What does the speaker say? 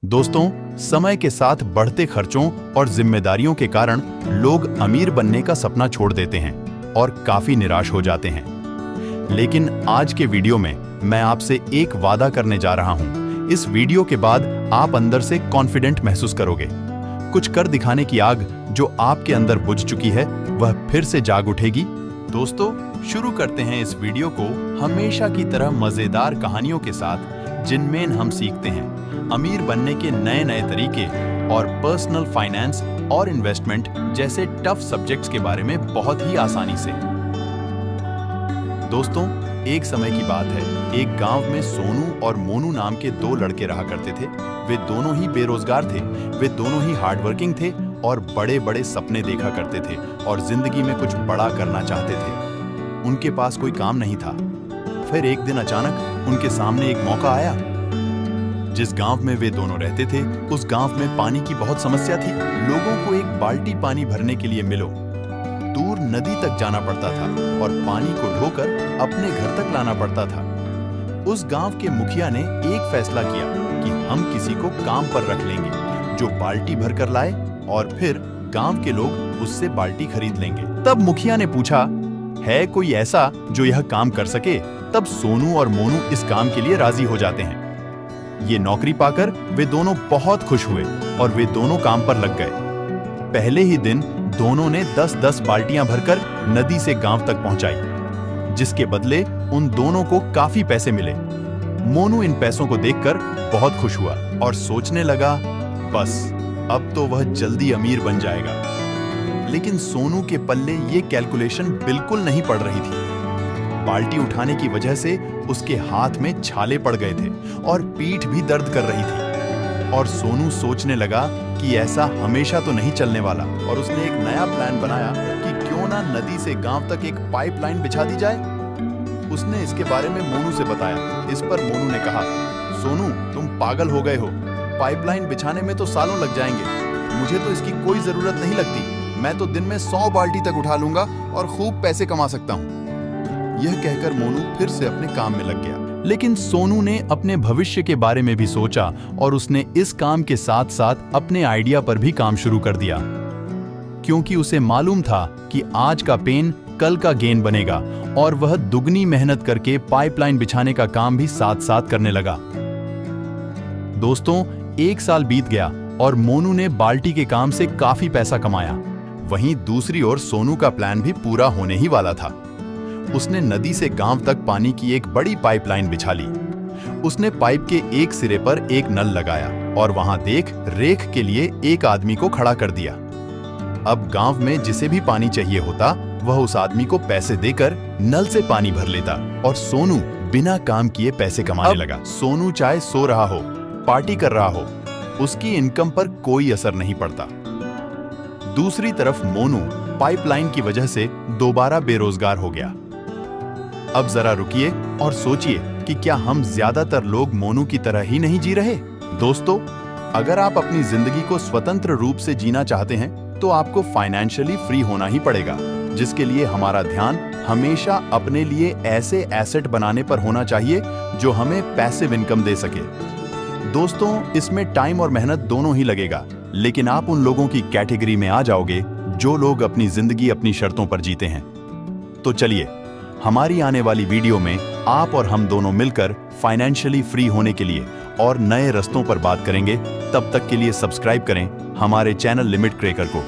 दोस्तों, समय के साथ बढ़ते खर्चों और जिम्मेदारियों के कारण लोग अमीर बनने का सपना छोड़ देते हैं और काफी निराश हो जाते हैं। लेकिन आज के वीडियो में मैं आपसे एक वादा करने जा रहा हूं। इस वीडियो के बाद आप अंदर से कॉन्फिडेंट महसूस करोगे। कुछ कर दिखाने की आग जो आपके अंदर बुझ चुकी है वह फिर से जाग उठेगी। दोस्तों, शुरू करते हैं इस वीडियो को हमेशा की तरह मजेदार कहानियों के साथ, जिनमें हम सीखते हैं अमीर बनने के नए नए तरीके और पर्सनल फाइनेंस और इन्वेस्टमेंट जैसे टफ सब्जेक्ट्स के बारे में बहुत ही आसानी से। दोस्तों, एक समय की बात है, एक गांव में सोनू और मोनू नाम के दो लड़के रहा करते थे। वे दोनों ही बेरोजगार थे, वे दोनों ही हार्डवर्किंग थे और बड़े बड़े सपने देखा करते थे और जिंदगी में कुछ बड़ा करना चाहते थे। उनके पास कोई काम नहीं था। फिर एक दिन अचानक उनके सामने एक मौका आया। जिस गांव में वे दोनों रहते थे, उस गांव में पानी की बहुत समस्या थी। लोगों को एक बाल्टी पानी भरने के लिए मिलो दूर नदी तक जाना पड़ता था और पानी को ढोकर अपने घर तक लाना पड़ता था। उस गांव के मुखिया ने एक फैसला किया कि हम किसी को काम पर रख लेंगे जो बाल्टी भर कर लाए और फिर गांव के लोग उससे बाल्टी खरीद लेंगे। तब मुखिया ने पूछा, है कोई ऐसा जो यह काम कर सके? तब सोनू और मोनू इस काम के लिए राजी हो जाते हैं। ये नौकरी पाकर वे दोनों बहुत खुश हुए और वे दोनों काम पर लग गए। पहले ही दिन दोनों ने 10-10 बाल्टियां भरकर नदी से गांव तक पहुंचाई, जिसके बदले उन दोनों को काफी पैसे मिले। मोनू इन पैसों को देखकर बहुत खुश हुआ और सोचने लगा, बस अब तो वह जल्दी अमीर बन जाएगा। लेकिन सोनू के पल्ले ये कैलकुलेशन बिल्कुल नहीं पड़ रही थी। बाल्टी उठाने की वजह से उसके हाथ में छाले पड़ गए थे और पीठ भी दर्द कर रही थी। और सोनू सोचने लगा कि ऐसा हमेशा तो नहीं चलने वाला, और उसने एक नया प्लान बनाया कि क्यों ना नदी से गांव तक एक पाइपलाइन बिछा दी जाए। उसने इसके बारे में मोनू से बताया। इस पर मोनू ने कहा, सोनू, तुम पागल हो गए हो। पाइपलाइन बिछाने में तो सालों लग जाएंगे। मुझे तो इसकी कोई जरूरत नहीं लगती। मैं तो दिन में 100 बाल्टी तक उठा लूंगा और खूब पैसे कमा सकता हूँ। यह कहकर मोनू फिर से अपने काम में लग गया। लेकिन सोनू ने अपने भविष्य के बारे में भी सोचा और उसने इस काम के साथ साथ अपने आइडिया पर भी काम शुरू कर दिया, क्योंकि उसे मालूम था कि आज का पेन कल का गेन बनेगा। और वह दुगनी मेहनत करके पाइपलाइन बिछाने का काम भी साथ साथ करने लगा। दोस्तों, 1 साल बीत गया और मोनू ने बाल्टी के काम से काफी पैसा कमाया। वहीं दूसरी ओर सोनू का प्लान भी पूरा होने ही वाला था। उसने नदी से गांव तक पानी की एक बड़ी पाइपलाइन बिछा ली। उसने पाइप के एक सिरे पर एक नल लगाया और वहां देख रेख के लिए एक आदमी को खड़ा कर दिया। अब गांव में जिसे भी पानी चाहिए होता, वह उस आदमी को पैसे देकर नल से पानी भर लेता और सोनू बिना काम किए पैसे कमाने लगा। सोनू चाहे सो रहा हो, पार्टी कर रहा हो, उसकी इनकम पर कोई असर नहीं पड़ता। दूसरी तरफ मोनू पाइपलाइन की वजह से दोबारा बेरोजगार हो गया। अब जरा रुकिए और सोचिए कि क्या हम ज्यादातर लोग मोनू की तरह ही नहीं जी रहे? दोस्तों, अगर आप अपनी जिंदगी को स्वतंत्र रूप से जीना चाहते हैं तो आपको फाइनेंशियली फ्री होना ही पड़ेगा, जिसके लिए हमारा ध्यान हमेशा अपने लिए ऐसे एसेट बनाने पर होना चाहिए जो हमें पैसिव इनकम दे सके। दोस्तों, इसमें टाइम और मेहनत दोनों ही लगेगा, लेकिन आप उन लोगों की कैटेगरी में आ जाओगे जो लोग अपनी जिंदगी अपनी शर्तों पर जीते हैं। तो चलिए, हमारी आने वाली वीडियो में आप और हम दोनों मिलकर फाइनेंशियली फ्री होने के लिए और नए रास्तों पर बात करेंगे। तब तक के लिए सब्सक्राइब करें हमारे चैनल लिमिट क्रेकर को।